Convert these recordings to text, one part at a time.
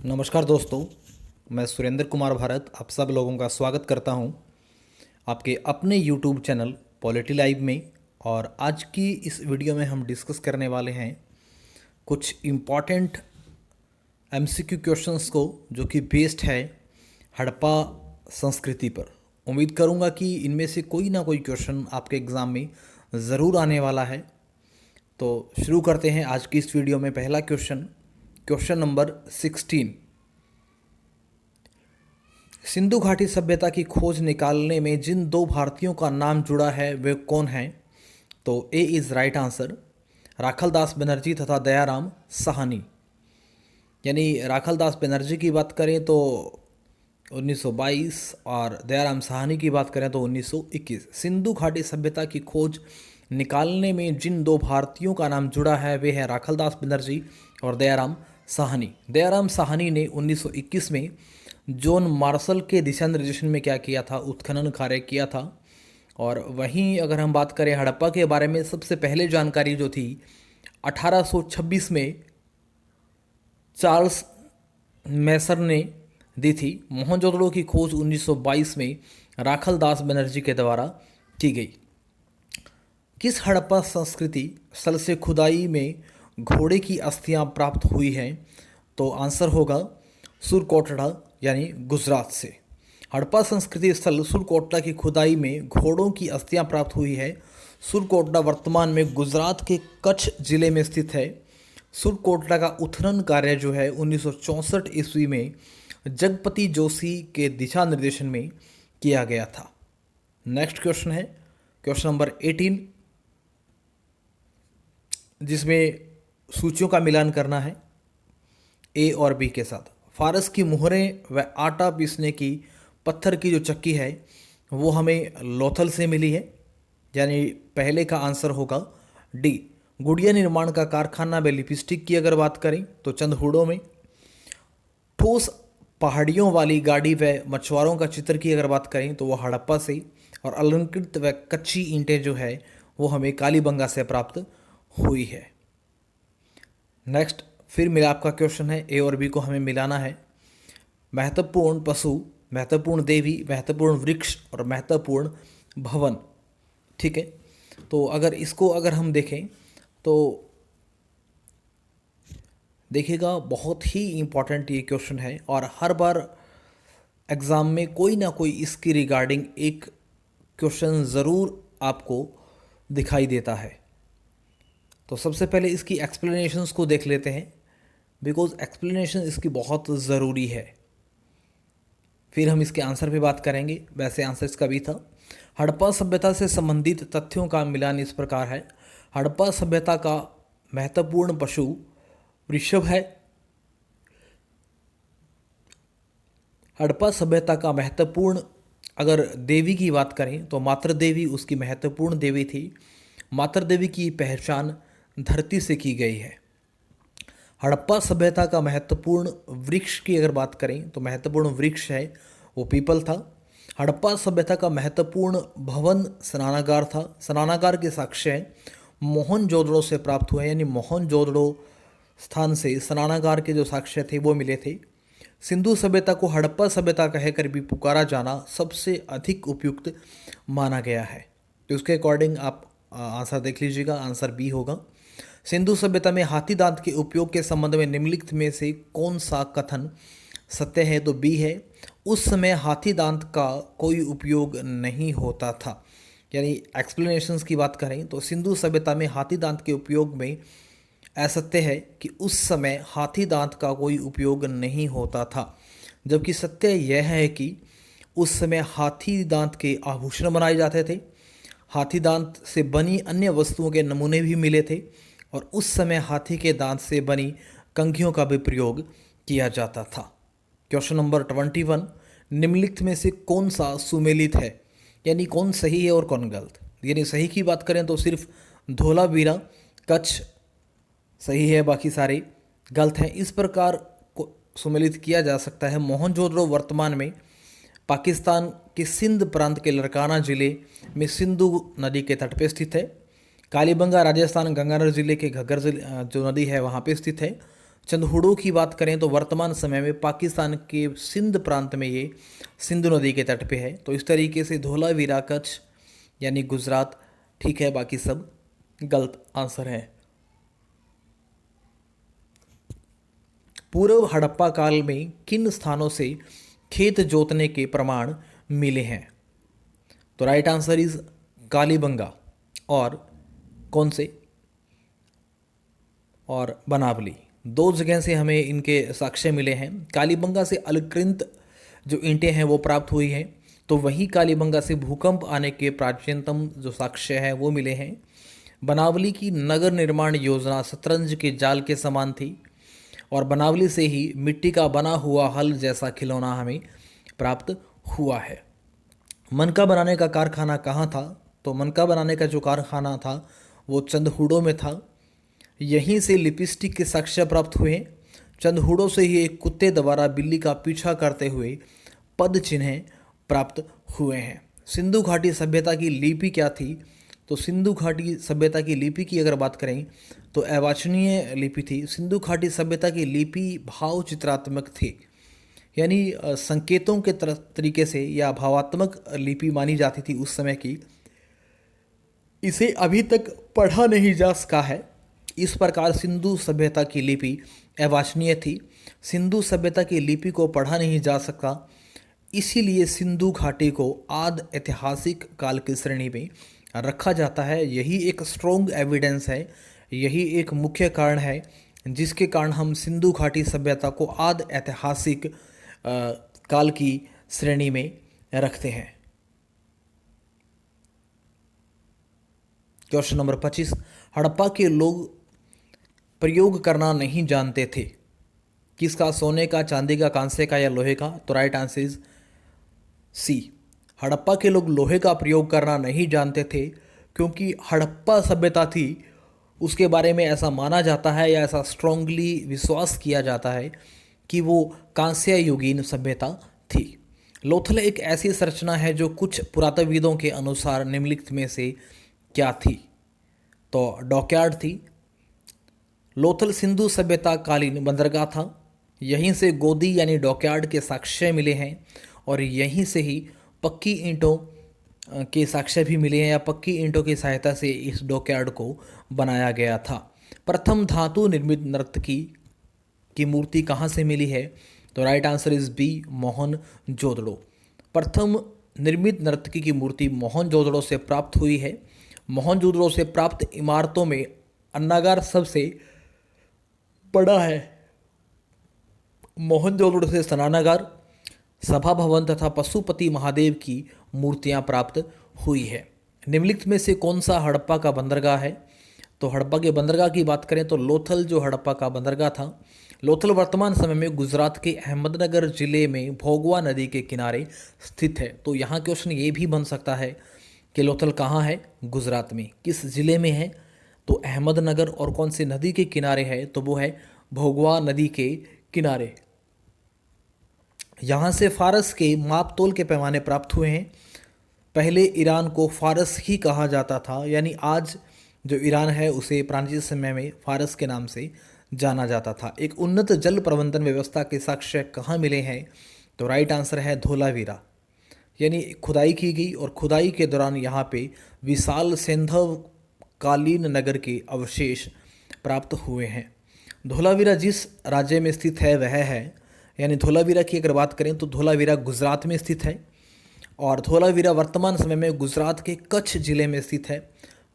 नमस्कार दोस्तों, मैं सुरेंद्र कुमार भारत आप सब लोगों का स्वागत करता हूं आपके अपने YouTube चैनल पॉलिटी लाइव में। और आज की इस वीडियो में हम डिस्कस करने वाले हैं कुछ इम्पॉर्टेंट MCQ क्वेश्चंस को जो कि बेस्ड है हड़प्पा संस्कृति पर। उम्मीद करूंगा कि इनमें से कोई ना कोई क्वेश्चन आपके एग्ज़ाम में ज़रूर आने वाला है। तो शुरू करते हैं आज की इस वीडियो में। पहला क्वेश्चन नंबर 16। सिंधु घाटी सभ्यता की खोज निकालने में जिन दो भारतीयों का नाम जुड़ा है वे कौन हैं? तो A is right answer, Rakhaldas Banerjee तथा दयाराम साहनी। यानी राखलदास बनर्जी की बात करें तो 1922 और दयाराम साहनी की बात करें तो 1921। सिंधु घाटी सभ्यता की खोज निकालने में जिन दो भारतीयों का नाम जुड़ा है वे हैं राखलदास बनर्जी और दयाराम साहनी। दयाराम साहनी ने 1921 में जॉन मार्शल के दिशा निर्देशन में क्या किया था? उत्खनन कार्य किया था। और वहीं अगर हम बात करें हड़प्पा के बारे में, सबसे पहले जानकारी जो थी 1826 में चार्ल्स मैसर ने दी थी। मोहनजोदड़ो की खोज 1922 में राखलदास बनर्जी के द्वारा की गई। किस हड़प्पा संस्कृति स्थल से खुदाई में घोड़े की अस्थियां प्राप्त हुई हैं? तो आंसर होगा सुरकोटड़ा यानी गुजरात से। हड़प्पा संस्कृति स्थल सुरकोटड़ा की खुदाई में घोड़ों की अस्थियां प्राप्त हुई है। सुरकोटड़ा वर्तमान में गुजरात के कच्छ जिले में स्थित है। सुरकोटड़ा का उत्खनन कार्य जो है 1964 ईस्वी में जगपति जोशी के दिशा निर्देशन में किया गया था। नेक्स्ट क्वेश्चन है क्वेश्चन नंबर 18, जिसमें सूचियों का मिलान करना है ए और बी के साथ। फारस की मुहरें व आटा पीसने की पत्थर की जो चक्की है वो हमें लोथल से मिली है, यानी पहले का आंसर होगा डी। गुड़िया निर्माण का कारखाना व लिपस्टिक की अगर बात करें तो चंदहुड़ों में। ठोस पहाड़ियों वाली गाड़ी व मछुआरों का चित्र की अगर बात करें तो वो हड़प्पा से। और अलंकृत व कच्ची ईंटें जो है वो हमें कालीबंगा से प्राप्त हुई है। नेक्स्ट फिर मिलाप का क्वेश्चन है, ए और बी को हमें मिलाना है। महत्वपूर्ण पशु, महत्वपूर्ण देवी, महत्वपूर्ण वृक्ष और महत्वपूर्ण भवन। ठीक है, तो अगर हम देखें तो देखिएगा बहुत ही इम्पॉर्टेंट ये क्वेश्चन है और हर बार एग्ज़ाम में कोई ना कोई इसकी रिगार्डिंग एक क्वेश्चन ज़रूर आपको दिखाई देता है। तो सबसे पहले इसकी एक्सप्लेनेशंस को देख लेते हैं, बिकॉज एक्सप्लेनेशन इसकी बहुत ज़रूरी है। फिर हम इसके आंसर पे बात करेंगे। वैसे आंसर इसका भी था। हड़प्पा सभ्यता से संबंधित तथ्यों का मिलान इस प्रकार है। हड़प्पा सभ्यता का महत्वपूर्ण पशु वृषभ है। हड़प्पा सभ्यता का महत्वपूर्ण अगर देवी की बात करें तो मातृ देवी उसकी महत्वपूर्ण देवी थी। मातृ देवी की पहचान धरती से की गई है। हड़प्पा सभ्यता का महत्वपूर्ण वृक्ष की अगर बात करें तो महत्वपूर्ण वृक्ष है वो पीपल था। हड़प्पा सभ्यता का महत्वपूर्ण भवन स्नानागार था। स्नानागार के साक्ष्य मोहनजोदड़ो से प्राप्त हुए, यानी मोहनजोदड़ो स्थान से स्नानागार के जो साक्ष्य थे वो मिले थे। सिंधु सभ्यता को हड़प्पा सभ्यता कहकर भी पुकारा जाना सबसे अधिक उपयुक्त माना गया है। तो उसके अकॉर्डिंग आप आंसर देख लीजिएगा, आंसर बी होगा। सिंधु सभ्यता में हाथी दांत के उपयोग के संबंध में निम्नलिखित में से कौन सा कथन सत्य है? तो बी है। उस समय हाथी दांत का कोई उपयोग नहीं होता था। यानी एक्सप्लेनेशंस की बात करें तो सिंधु सभ्यता में हाथी दांत के उपयोग में असत्य है कि उस समय हाथी दांत का कोई उपयोग नहीं होता था, जबकि सत्य यह है कि उस समय हाथी दांत के आभूषण बनाए जाते थे। हाथी दांत से बनी अन्य वस्तुओं के नमूने भी मिले थे और उस समय हाथी के दांत से बनी कंघियों का भी प्रयोग किया जाता था। क्वेश्चन नंबर 21, निम्नलिखित में से कौन सा सुमेलित है? यानी कौन सही है और कौन गलत। यानी सही की बात करें तो सिर्फ धोलावीरा कच्छ सही है, बाकी सारे गलत हैं। इस प्रकार को सुमेलित किया जा सकता है। मोहनजोदड़ो वर्तमान में पाकिस्तान के सिंध प्रांत के लड़काना जिले में सिंधु नदी के तट पर स्थित है। कालीबंगा राजस्थान गंगानगर जिले के घग्गर जो नदी है वहाँ पे स्थित है। चंदहुडों की बात करें तो वर्तमान समय में पाकिस्तान के सिंध प्रांत में ये सिंधु नदी के तट पे है। तो इस तरीके से धोलावीरा कच्छ यानी गुजरात ठीक है, बाकी सब गलत आंसर है। पूर्व हड़प्पा काल में किन स्थानों से खेत जोतने के प्रमाण मिले हैं? तो राइट आंसर इज कालीबंगा और कौन से, और बनावली। दो जगह से हमें इनके साक्ष्य मिले हैं। कालीबंगा से अलकृत जो ईंटें हैं वो प्राप्त हुई हैं, तो वहीं कालीबंगा से भूकंप आने के प्राचीनतम जो साक्ष्य हैं वो मिले हैं। बनावली की नगर निर्माण योजना शतरंज के जाल के समान थी, और बनावली से ही मिट्टी का बना हुआ हल जैसा खिलौना हमें प्राप्त हुआ है। मनका बनाने का कारखाना कहाँ था? तो मनका बनाने का जो कारखाना था वो चंदहुडों में था। यहीं से लिपस्टिक के साक्ष्य प्राप्त हुए। चंदहुडों से ही एक कुत्ते द्वारा बिल्ली का पीछा करते हुए पद चिन्ह प्राप्त हुए हैं। सिंधु घाटी सभ्यता की लिपि क्या थी? तो सिंधु घाटी सभ्यता की लिपि की अगर बात करें तो अवाचनीय लिपि थी। सिंधु घाटी सभ्यता की लिपि भाव चित्रात्मक थी, यानी संकेतों के तरीके से या भावात्मक लिपि मानी जाती थी उस समय की। इसे अभी तक पढ़ा नहीं जा सका है। इस प्रकार सिंधु सभ्यता की लिपि अवाचनीय थी। सिंधु सभ्यता की लिपि को पढ़ा नहीं जा सका, इसीलिए सिंधु घाटी को आद ऐतिहासिक काल की श्रेणी में रखा जाता है। यही एक स्ट्रॉन्ग एविडेंस है, यही एक मुख्य कारण है जिसके कारण हम सिंधु घाटी सभ्यता को आद ऐतिहासिक काल की श्रेणी में रखते हैं। क्वेश्चन नंबर 25, हड़प्पा के लोग प्रयोग करना नहीं जानते थे, किसका? सोने का, चांदी का, कांसे का या लोहे का? तो राइट आंसर इज सी। हड़प्पा के लोग लोहे का प्रयोग करना नहीं जानते थे, क्योंकि हड़प्पा सभ्यता थी उसके बारे में ऐसा माना जाता है या ऐसा स्ट्रांगली विश्वास किया जाता है कि वो कांस्य युगीन सभ्यता थी। लोथल एक ऐसी संरचना है जो कुछ पुरातत्वविदों के अनुसार निम्नलिखित में से क्या थी? तो डॉकयार्ड थी। लोथल सिंधु सभ्यता कालीन बंदरगाह था। यहीं से गोदी यानी डॉकयार्ड के साक्ष्य मिले हैं, और यहीं से ही पक्की ईंटों के साक्ष्य भी मिले हैं, या पक्की ईंटों की सहायता से इस डॉकयार्ड को बनाया गया था। प्रथम धातु निर्मित नर्तकी की मूर्ति कहाँ से मिली है? तो right answer is B, Mohenjodaro. प्रथम निर्मित नर्तकी की मूर्ति मोहनजोदड़ो से प्राप्त हुई है। मोहनजोदड़ो से प्राप्त इमारतों में अन्नागार सबसे बड़ा है। मोहनजोदड़ो से स्नानागार, सभा भवन तथा पशुपति महादेव की मूर्तियां प्राप्त हुई है। निम्नलिखित में से कौन सा हड़प्पा का बंदरगाह है? तो हड़प्पा के बंदरगाह की बात करें तो लोथल जो हड़प्पा का बंदरगाह था, लोथल वर्तमान समय में गुजरात के अहमदनगर जिले में भोगवा नदी के किनारे स्थित है। तो यहाँ क्वेश्चन ये भी बन सकता है कि लोथल कहाँ है? गुजरात में। किस जिले में है? तो अहमदनगर। और कौन सी नदी के किनारे है? तो वो है भोगवा नदी के किनारे। यहाँ से फारस के मापतोल के पैमाने प्राप्त हुए हैं। पहले ईरान को फारस ही कहा जाता था, यानी आज जो ईरान है उसे प्राचीन समय में फारस के नाम से जाना जाता था। एक उन्नत जल प्रबंधन व्यवस्था के साक्ष्य कहाँ मिले हैं? तो राइट आंसर है धोलावीरा। यानी खुदाई की गई और खुदाई के दौरान यहाँ पे विशाल सिंधव कालीन नगर के अवशेष प्राप्त हुए हैं। धोलावीरा जिस राज्य में स्थित है वह है, यानी धोलावीरा की अगर बात करें तो धोलावीरा गुजरात में स्थित है, और धोलावीरा वर्तमान समय में गुजरात के कच्छ जिले में स्थित है।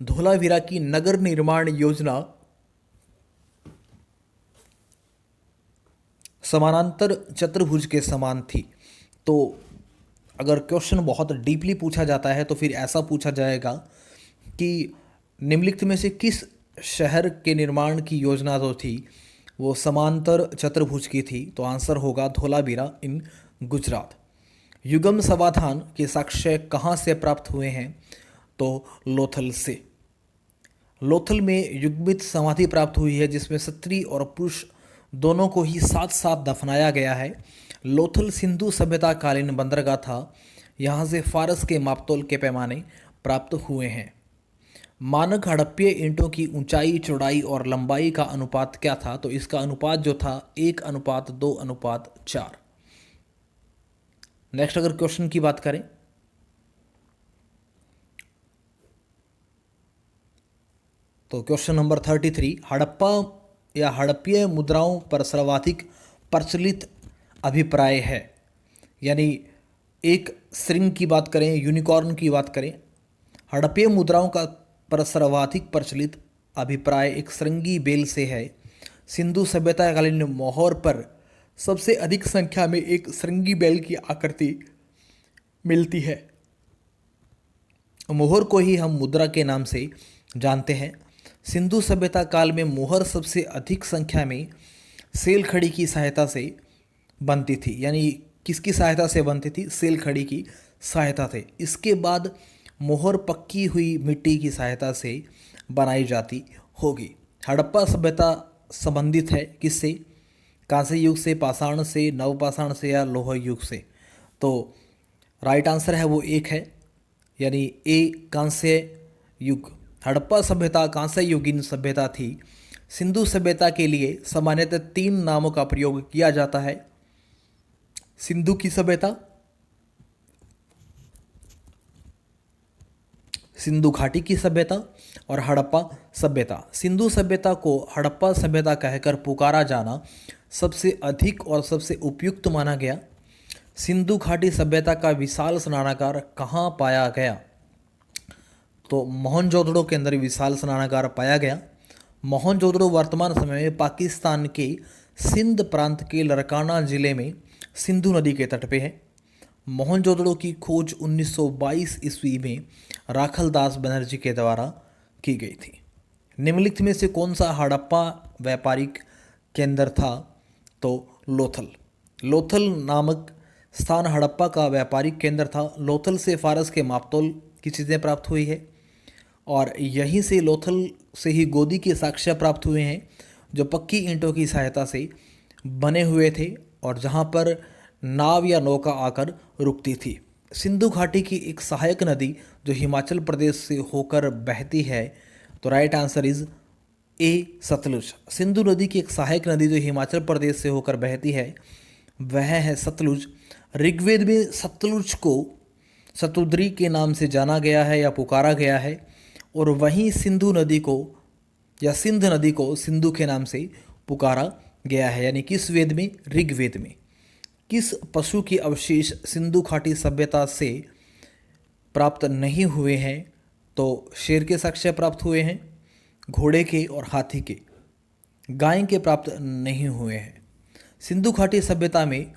धोलावीरा की नगर निर्माण योजना समानांतर चतुर्भुज के समान थी। तो अगर क्वेश्चन बहुत डीपली पूछा जाता है तो फिर ऐसा पूछा जाएगा कि निम्नलिखित में से किस शहर के निर्माण की योजना जो थी वो समांतर चतुर्भुज की थी? तो आंसर होगा धोलावीरा इन गुजरात। युगम समाधान के साक्ष्य कहाँ से प्राप्त हुए हैं? तो लोथल से। लोथल में युग्मित समाधि प्राप्त हुई है जिसमें स्त्री और पुरुष दोनों को ही साथ साथ दफनाया गया है। लोथल सिंधु सभ्यता कालीन बंदरगाह था। यहाँ से फारस के मापतोल के पैमाने प्राप्त हुए हैं। मानक हड़प्पीय ईंटों की ऊंचाई, चौड़ाई और लंबाई का अनुपात क्या था? तो इसका अनुपात जो था 1:2:4। नेक्स्ट अगर क्वेश्चन की बात करें तो क्वेश्चन नंबर 33, हड़प्पा या हड़प्पीय मुद्राओं पर सर्वाधिक प्रचलित अभिप्राय है। यानी एक श्रृंग की बात करें, यूनिकॉर्न की बात करें, हड़प्पीय मुद्राओं का पर सर्वाधिक प्रचलित अभिप्राय एक श्रृंगी बेल से है। सिंधु सभ्यताकालीन मोहर पर सबसे अधिक संख्या में एक श्रृंगी बेल की आकृति मिलती है। मोहर को ही हम मुद्रा के नाम से जानते हैं। सिंधु सभ्यता काल में मोहर सबसे अधिक संख्या में सेल खड़ी की सहायता से बनती थी। यानी किसकी सहायता से बनती थी? सेल खड़ी की सहायता से। इसके बाद मोहर पक्की हुई मिट्टी की सहायता से बनाई जाती होगी। हड़प्पा सभ्यता संबंधित है किससे? कांस्य युग से, पाषाण से, नवपाषाण से या लोह युग से? तो राइट आंसर है वो एक है, यानी ए कांस्य युग। हड़प्पा सभ्यता कांस्य युगीन सभ्यता थी। सिंधु सभ्यता के लिए सामान्यतः 3 नामों का प्रयोग किया जाता है: सिंधु की सभ्यता, सिंधु घाटी की सभ्यता और हड़प्पा सभ्यता। सिंधु सभ्यता को हड़प्पा सभ्यता कहकर पुकारा जाना सबसे अधिक और सबसे उपयुक्त माना गया। सिंधु घाटी सभ्यता का विशाल स्नानागार कहाँ पाया गया? तो मोहनजोदड़ो के अंदर विशाल स्नानागार पाया गया। मोहनजोदड़ो वर्तमान समय में पाकिस्तान के सिंध प्रांत के लरकाना जिले में सिंधु नदी के तट पे है। मोहनजोदड़ो की खोज 1922 ईस्वी में राखलदास बनर्जी के द्वारा की गई थी। निम्नलिखित में से कौन सा हड़प्पा व्यापारिक केंद्र था? तो लोथल। लोथल नामक स्थान हड़प्पा का व्यापारिक केंद्र था। लोथल से फारस के मापतोल की चीज़ें प्राप्त हुई है और यहीं से लोथल से ही गोदी के साक्ष्य प्राप्त हुए हैं जो पक्की ईंटों की सहायता से बने हुए थे और जहाँ पर नाव या नौका आकर रुकती थी। सिंधु घाटी की एक सहायक नदी जो हिमाचल प्रदेश से होकर बहती है, तो right answer is A Sutlej. Sindhu नदी की एक सहायक नदी जो हिमाचल प्रदेश से होकर बहती है वह है सतलुज। ऋग्वेद में सतलुज को सतुद्री के नाम से जाना गया है या पुकारा गया है और वहीं सिंधु नदी को या सिंध नदी को सिंधु के नाम से पुकारा गया है। यानी किस वेद में? ऋग्वेद में। किस पशु के अवशेष सिंधु घाटी सभ्यता से प्राप्त नहीं हुए हैं? तो शेर के साक्ष्य प्राप्त हुए हैं, घोड़े के और हाथी के। गाय के प्राप्त नहीं हुए हैं। सिंधु घाटी सभ्यता में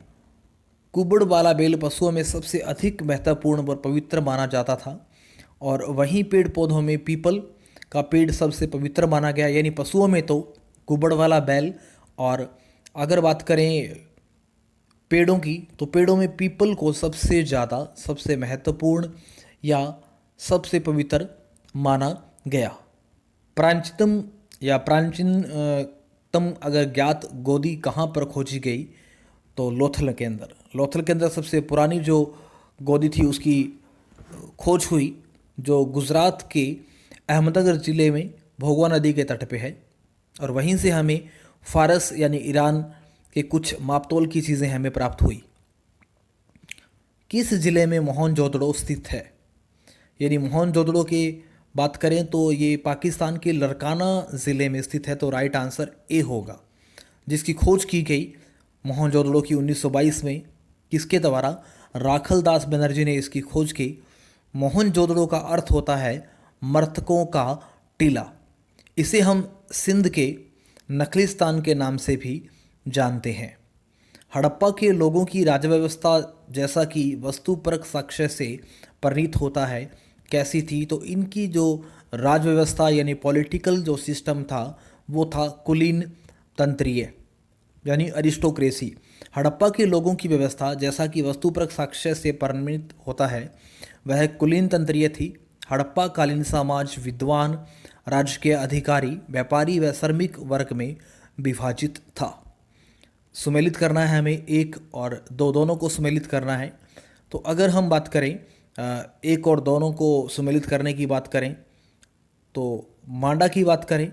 कुबड़ वाला बेल पशुओं में सबसे अधिक महत्वपूर्ण और पवित्र माना जाता था और वहीं पेड़ पौधों में पीपल का पेड़ सबसे पवित्र माना गया। यानी पशुओं में तो कुबड़ वाला बैल, और अगर बात करें पेड़ों की तो पेड़ों में पीपल को सबसे ज़्यादा, सबसे महत्वपूर्ण या सबसे पवित्र माना गया। प्राचीनतम या प्राचीनतम अगर ज्ञात गोदी कहाँ पर खोजी गई? तो लोथल के अंदर। लोथल के अंदर सबसे पुरानी जो गोदी थी उसकी खोज हुई जो गुजरात के अहमदनगर ज़िले में भोगवा नदी के तट पे है और वहीं से हमें फारस यानी ईरान के कुछ मापतोल की चीज़ें हमें प्राप्त हुई। किस ज़िले में मोहनजोदड़ो स्थित है? यानी मोहनजोदड़ो की बात करें तो ये पाकिस्तान के लरकाना ज़िले में स्थित है, तो राइट आंसर ए होगा। जिसकी खोज की गई मोहनजोदड़ो की 1922 में किसके द्वारा? राखलदास बनर्जी ने इसकी खोज की। मोहनजोदड़ो का अर्थ होता है मर्तकों का टीला। इसे हम सिंध के नखलिस्तान के नाम से भी जानते हैं। हड़प्पा के लोगों की राज्य व्यवस्था जैसा कि वस्तुपरक साक्ष्य से परिणीत होता है कैसी थी? तो इनकी जो राज्य व्यवस्था यानी पॉलिटिकल जो सिस्टम था वो था कुलीन तंत्रीय यानी अरिस्टोक्रेसी। हड़प्पा के लोगों की व्यवस्था जैसा कि वस्तुपरक साक्ष्य से परिणीत होता है वह कुलीन तंत्रीय थी। हड़प्पा कालीन समाज विद्वान, राजकीय अधिकारी, व्यापारी व श्रमिक वर्ग में विभाजित था। सुमेलित करना है हमें, एक और दो, दोनों को सुमेलित करना है। तो अगर हम बात करें एक और दोनों को सुमेलित करने की बात करें तो मांडा की बात करें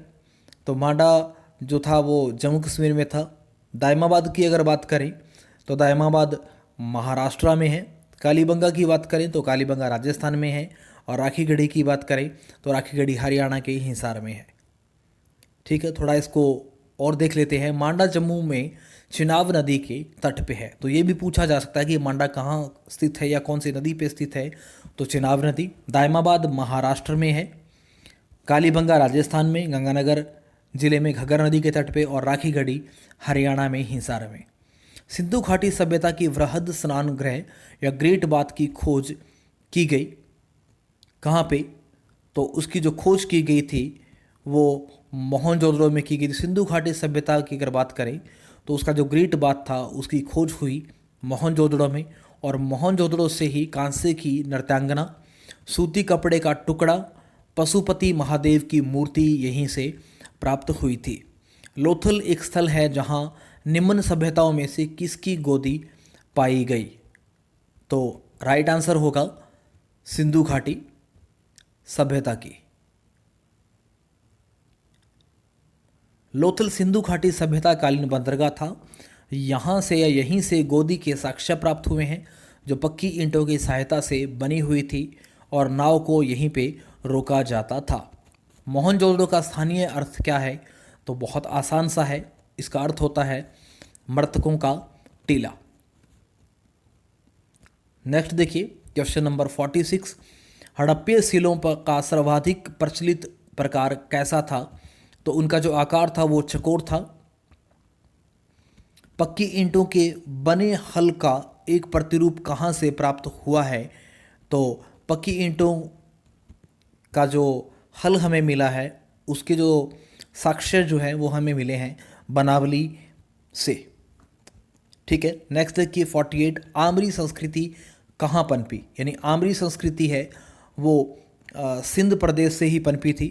तो मांडा जो था वो जम्मू कश्मीर में था। दायमाबाद की अगर बात करें तो दायमाबाद महाराष्ट्र में है। कालीबंगा की बात करें तो कालीबंगा राजस्थान में है। और राखीगढ़ी की बात करें तो राखीगढ़ी हरियाणा के हिसार में है। ठीक है, थोड़ा इसको और देख लेते हैं। मांडा जम्मू में चिनाब नदी के तट पे है। तो ये भी पूछा जा सकता है कि मांडा कहाँ स्थित है या कौन सी नदी पे स्थित है। तो चिनाब नदी। दायमाबाद महाराष्ट्र में है। कालीबंगा राजस्थान में गंगानगर जिले में घग्गर नदी के तट पे। और राखीगढ़ी हरियाणा में हिसार में। सिंधु घाटी सभ्यता की वृहद स्नान गृह या ग्रेट बाथ की खोज की गई कहाँ पे? तो उसकी जो खोज की गई थी वो मोहनजोदड़ो में की गई थी। सिंधु घाटी सभ्यता की अगर बात करें तो उसका जो ग्रेट बाथ था उसकी खोज हुई मोहनजोदड़ो में। और मोहनजोदड़ो से ही कांसे की नृत्यांगना, सूती कपड़े का टुकड़ा, पशुपति महादेव की मूर्ति यहीं से प्राप्त हुई थी। लोथल एक स्थल है जहां निम्न सभ्यताओं में से किसकी गोदी पाई गई? तो राइट आंसर होगा सिंधु घाटी सभ्यता की। लोथल सिंधु घाटी सभ्यता कालीन बंदरगाह था। यहाँ से या यहीं से गोदी के साक्ष्य प्राप्त हुए हैं जो पक्की ईंटों की सहायता से बनी हुई थी और नाव को यहीं पे रोका जाता था। मोहनजोदड़ो का स्थानीय अर्थ क्या है? तो बहुत आसान सा है। इसका अर्थ होता है मृतकों का टीला। नेक्स्ट देखिए क्वेश्चन नंबर 46। हड़प्पीय शिलों का सर्वाधिक प्रचलित प्रकार कैसा था? तो उनका जो आकार था वो चकोर था। पक्की ईंटों के बने हल का एक प्रतिरूप कहाँ से प्राप्त हुआ है? तो पक्की ईंटों का जो हल हमें मिला है उसके जो साक्ष्य जो है वो हमें मिले हैं बनावली से। ठीक है, नेक्स्ट देखिए 48। आमरी संस्कृति कहाँ पनपी? यानी आमरी संस्कृति है वो सिंध प्रदेश से ही पनपी थी।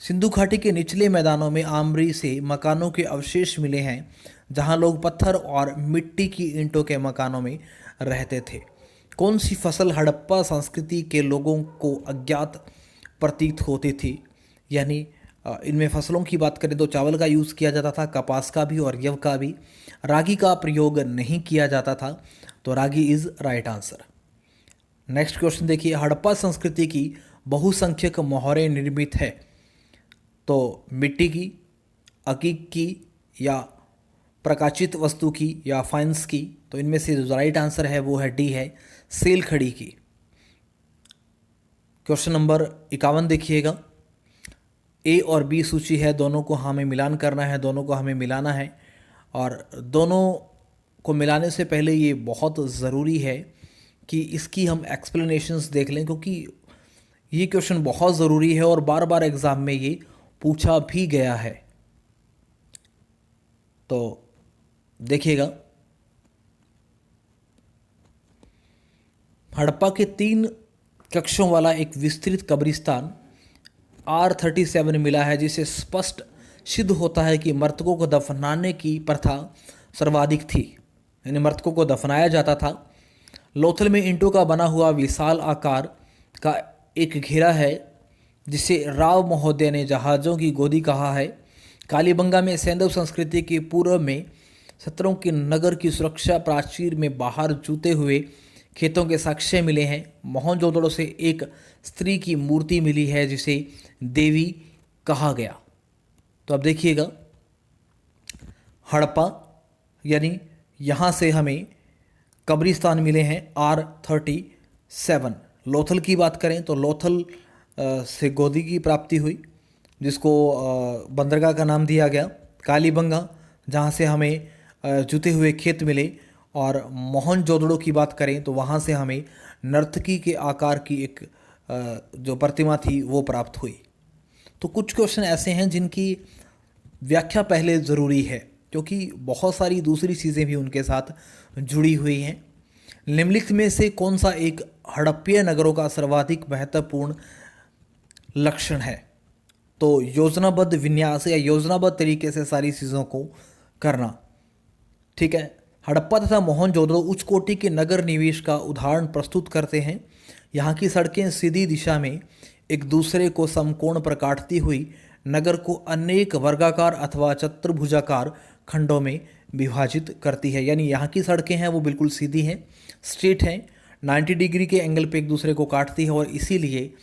सिंधु घाटी के निचले मैदानों में आमरी से मकानों के अवशेष मिले हैं जहां लोग पत्थर और मिट्टी की ईंटों के मकानों में रहते थे। कौन सी फसल हड़प्पा संस्कृति के लोगों को अज्ञात प्रतीत होती थी? यानी इनमें फसलों की बात करें तो चावल का यूज़ किया जाता था, कपास का भी और यव का भी। रागी का प्रयोग नहीं किया जाता था। तो ragi is right answer. Next question देखिए। हड़प्पा संस्कृति की बहुसंख्यक मोहरें निर्मित है। तो मिट्टी की, अकीक की या प्रकाशित वस्तु की या फाइंस की? तो इनमें से जो राइट आंसर है वो है डी है सेल खड़ी की। क्वेश्चन नंबर 51 देखिएगा। ए और बी सूची है, दोनों को हमें मिलान करना है, दोनों को हमें मिलाना है। और दोनों को मिलाने से पहले ये बहुत ज़रूरी है कि इसकी हम एक्सप्लेनेशंस देख लें, क्योंकि ये क्वेश्चन बहुत ज़रूरी है और बार बार एग्ज़ाम में ये पूछा भी गया है। तो देखिएगा, हड़प्पा के 3 कक्षों वाला एक विस्तृत कब्रिस्तान R37 मिला है, जिसे स्पष्ट सिद्ध होता है कि मृतकों को दफनाने की प्रथा सर्वाधिक थी, यानी मृतकों को दफनाया जाता था। लोथल में ईंटों का बना हुआ विशाल आकार का एक घेरा है जिसे राव महोदय ने जहाज़ों की गोदी कहा है। कालीबंगा में सैंधव संस्कृति के पूर्व में सत्रों के नगर की सुरक्षा प्राचीर में बाहर जूते हुए खेतों के साक्ष्य मिले हैं। मोहनजोदड़ो से एक स्त्री की मूर्ति मिली है जिसे देवी कहा गया। तो अब देखिएगा, हड़प्पा यानी यहाँ से हमें कब्रिस्तान मिले हैं R37। लोथल की बात करें तो लोथल से गोदी की प्राप्ति हुई, जिसको बंदरगाह का नाम दिया गया। कालीबंगा जहाँ से हमें जूते हुए खेत मिले। और मोहनजोदड़ो की बात करें तो वहाँ से हमें नर्तकी के आकार की एक जो प्रतिमा थी वो प्राप्त हुई। तो कुछ क्वेश्चन ऐसे हैं जिनकी व्याख्या पहले ज़रूरी है, क्योंकि बहुत सारी दूसरी चीज़ें भी उनके साथ जुड़ी हुई हैं। निम्नलिखित में से कौन सा एक हड़प्पीय नगरों का सर्वाधिक महत्वपूर्ण लक्षण है? तो योजनाबद्ध विन्यास या योजनाबद्ध तरीके से सारी चीज़ों को करना। ठीक है, हड़प्पा तथा मोहनजोदड़ो उच्च कोटि के नगर निवेश का उदाहरण प्रस्तुत करते हैं। यहाँ की सड़कें सीधी दिशा में एक दूसरे को समकोण पर काटती हुई नगर को अनेक वर्गाकार अथवा चतुर्भुजाकार खंडों में विभाजित करती है। यानी यहाँ की सड़कें हैं वो बिल्कुल सीधी हैं, स्ट्रेट हैं, 90 डिग्री के एंगल पे एक दूसरे को काटती है और इसीलिए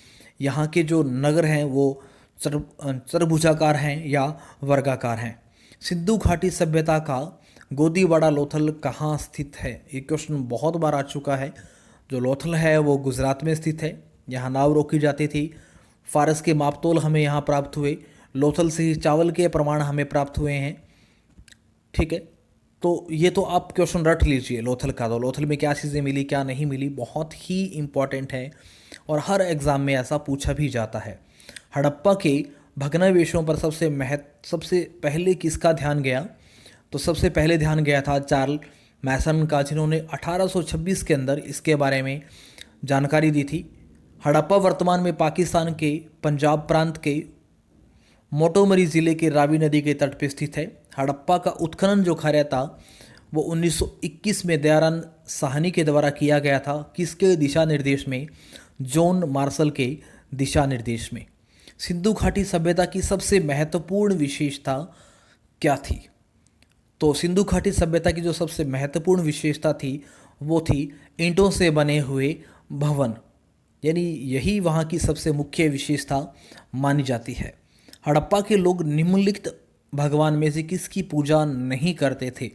यहाँ के जो नगर हैं वो चतुर्भुजाकार हैं या वर्गाकार हैं। सिंधु घाटी सभ्यता का गोदीवाड़ा लोथल कहाँ स्थित है? ये क्वेश्चन बहुत बार आ चुका है। जो लोथल है वो गुजरात में स्थित है। यहाँ नाव रोकी जाती थी। फारस के मापतोल हमें यहाँ प्राप्त हुए। लोथल से ही चावल के प्रमाण हमें प्राप्त हुए हैं। ठीक है, तो ये तो आप क्वेश्चन रट लीजिए लोथल का। तो लोथल में क्या चीज़ें मिली, क्या नहीं मिली, बहुत ही इम्पॉर्टेंट है और हर एग्ज़ाम में ऐसा पूछा भी जाता है। हड़प्पा के भग्नावशेषों पर सबसे पहले किसका ध्यान गया? तो सबसे पहले ध्यान गया था चार्ल्स मैसन का, जिन्होंने 1826 के अंदर इसके बारे में जानकारी दी थी। हड़प्पा वर्तमान में पाकिस्तान के पंजाब प्रांत के मोंटोमरी ज़िले के रावी नदी के तट पर स्थित है। हड़प्पा का उत्खनन जो कार्य था वो 1921 में दयाराम साहनी के द्वारा किया गया था। किसके दिशा निर्देश में? जॉन मार्शल के दिशा निर्देश में। सिंधु घाटी सभ्यता की सबसे महत्वपूर्ण विशेषता क्या थी? तो सिंधु घाटी सभ्यता की जो सबसे महत्वपूर्ण विशेषता थी वो थी ईंटों से बने हुए भवन, यानी यही वहाँ की सबसे मुख्य विशेषता मानी जाती है। हड़प्पा के लोग निम्नलिखित भगवान में से किसकी पूजा नहीं करते थे?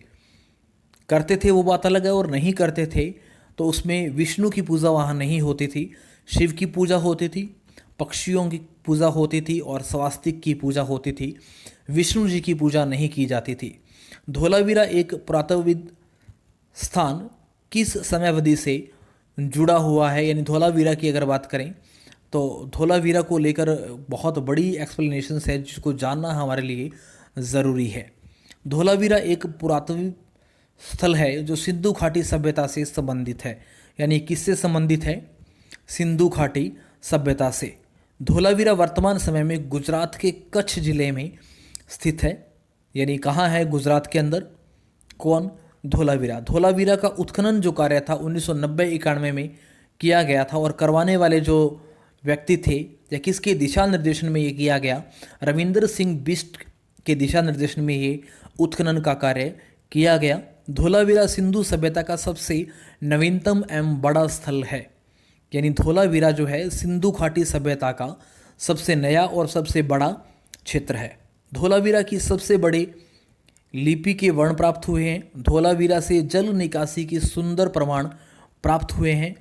करते थे वो बात अलग है, और नहीं करते थे तो उसमें विष्णु की पूजा वहाँ नहीं होती थी, शिव की पूजा होती थी, पक्षियों की पूजा होती थी और स्वास्तिक की पूजा होती थी। विष्णु जी की पूजा नहीं की जाती थी। धोलावीरा एक पुरातत्वविद स्थान किस समयावधि से जुड़ा हुआ है? यानी धोलावीरा की अगर बात करें तो धोलावीरा को लेकर बहुत बड़ी एक्सप्लेनेशन है जिसको जानना हमारे लिए ज़रूरी है। धोलावीरा एक पुरातत्व स्थल है जो सिंधु घाटी सभ्यता से संबंधित है। यानी किससे संबंधित है? सिंधु घाटी सभ्यता से। धोलावीरा वर्तमान समय में गुजरात के कच्छ जिले में स्थित है। यानी कहाँ है? गुजरात के अंदर। कौन? धोलावीरा। धोलावीरा का उत्खनन जो कार्य था 1990-91 में किया गया था और करवाने वाले जो व्यक्ति थे या किसके दिशा निर्देशन में ये किया गया? रविंद्र सिंह बिष्ट के दिशा निर्देशन में ये उत्खनन का कार्य किया गया। धोलावीरा सिंधु सभ्यता का सबसे नवीनतम एवं बड़ा स्थल है। यानी धोलावीरा जो है सिंधु घाटी सभ्यता का सबसे नया और सबसे बड़ा क्षेत्र है। धोलावीरा की सबसे बड़ी लिपि के वर्ण प्राप्त हुए हैं। धोलावीरा से जल निकासी के सुंदर प्रमाण प्राप्त हुए हैं।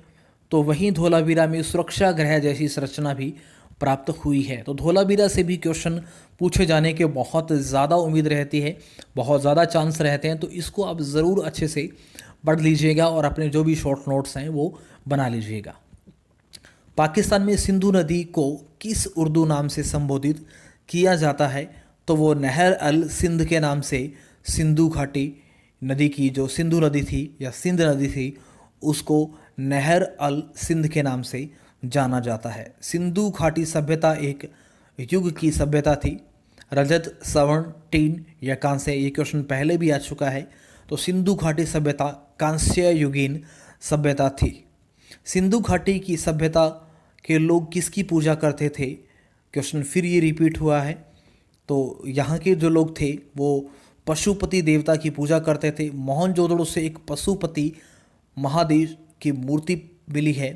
तो वहीं धोलावीरा में सुरक्षा गृह जैसी संरचना भी प्राप्त हुई है। तो धोलावीरा से भी क्वेश्चन पूछे जाने के बहुत ज़्यादा उम्मीद रहती है, बहुत ज़्यादा चांस रहते हैं। तो इसको आप ज़रूर अच्छे से पढ़ लीजिएगा और अपने जो भी शॉर्ट नोट्स हैं वो बना लीजिएगा। पाकिस्तान में सिंधु नदी को किस उर्दू नाम से संबोधित किया जाता है? तो वो नहर अल सिंध के नाम से सिंधु घाटी नदी की जो सिंधु नदी थी या सिंध नदी थी उसको नहर अल सिंध के नाम से जाना जाता है। सिंधु घाटी सभ्यता एक युग की सभ्यता थी। रजत, स्वर्ण, टीन या कांस्य, ये क्वेश्चन पहले भी आ चुका है। तो सिंधु घाटी सभ्यता कांस्य युगीन सभ्यता थी। सिंधु घाटी की सभ्यता के लोग किसकी पूजा करते थे? क्वेश्चन फिर ये रिपीट हुआ है। तो यहाँ के जो लोग थे वो पशुपति देवता की पूजा करते थे। मोहनजोदड़ो से एक पशुपति महादेव की मूर्ति मिली है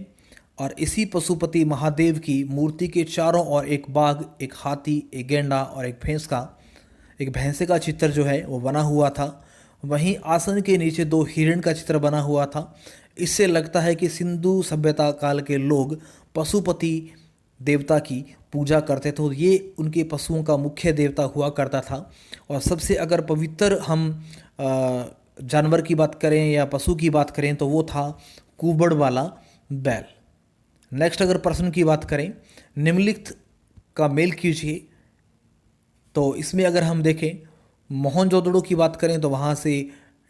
और इसी पशुपति महादेव की मूर्ति के चारों ओर एक बाघ, एक हाथी, एक गेंडा और एक भैंसे का चित्र जो है वो बना हुआ था। वहीं आसन के नीचे 2 हिरण का चित्र बना हुआ था। इससे लगता है कि सिंधु सभ्यता काल के लोग पशुपति देवता की पूजा करते थे। तो ये उनके पशुओं का मुख्य देवता हुआ करता था। और सबसे अगर पवित्र हम जानवर की बात करें या पशु की बात करें तो वो था कुबड़ वाला बैल। नेक्स्ट अगर प्रश्न की बात करें, निम्नलिखित का मेल कीजिए। तो इसमें अगर हम देखें मोहनजोदड़ो की बात करें तो वहाँ से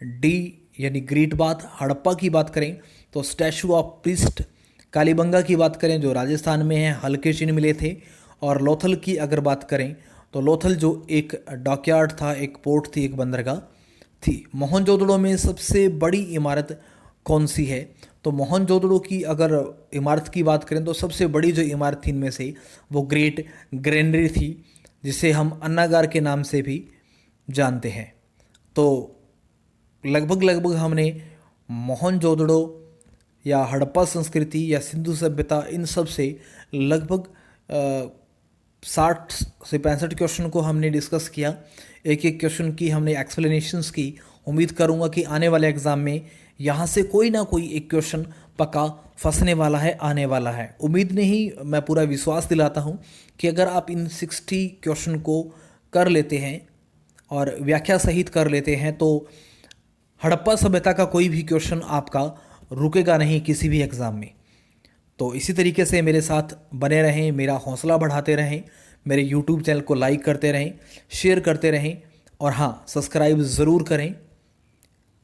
डी यानी ग्रेट बाथ। हड़प्पा की बात करें तो स्टैचू ऑफ प्रीस्ट। कालीबंगा की बात करें जो राजस्थान में है, हल्के चिन्ह मिले थे। और लोथल की अगर बात करें तो लोथल जो एक डॉकयार्ड था, एक पोर्ट थी, एक बंदरगाह थी। मोहनजोदड़ो में सबसे बड़ी इमारत कौन सी है? तो मोहनजोदड़ो की अगर इमारत की बात करें तो सबसे बड़ी जो इमारत थी इनमें से वो ग्रेट ग्रेनरी थी, जिसे हम अन्नागार के नाम से भी जानते हैं। तो लगभग लगभग हमने मोहनजोदड़ो या हड़प्पा संस्कृति या सिंधु सभ्यता इन सब से लगभग 60 से 65 क्वेश्चन को हमने डिस्कस किया। एक एक क्वेश्चन की हमने एक्सप्लेनेशंस की। उम्मीद करूंगा कि आने वाले एग्ज़ाम में यहाँ से कोई ना कोई एक क्वेश्चन पक्का फंसने वाला है, आने वाला है। उम्मीद नहीं, मैं पूरा विश्वास दिलाता हूँ कि अगर आप इन 60 क्वेश्चन को कर लेते हैं और व्याख्या सहित कर लेते हैं तो हड़प्पा सभ्यता का कोई भी क्वेश्चन आपका रुकेगा नहीं किसी भी एग्ज़ाम में। तो इसी तरीके से मेरे साथ बने रहें, मेरा हौसला बढ़ाते रहें, मेरे यूट्यूब चैनल को लाइक करते रहें, शेयर करते रहें और हाँ, सब्सक्राइब ज़रूर करें।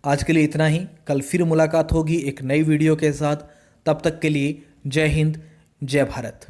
आज के लिए इतना ही। कल फिर मुलाकात होगी एक नई वीडियो के साथ। तब तक के लिए जय हिंद, जय भारत।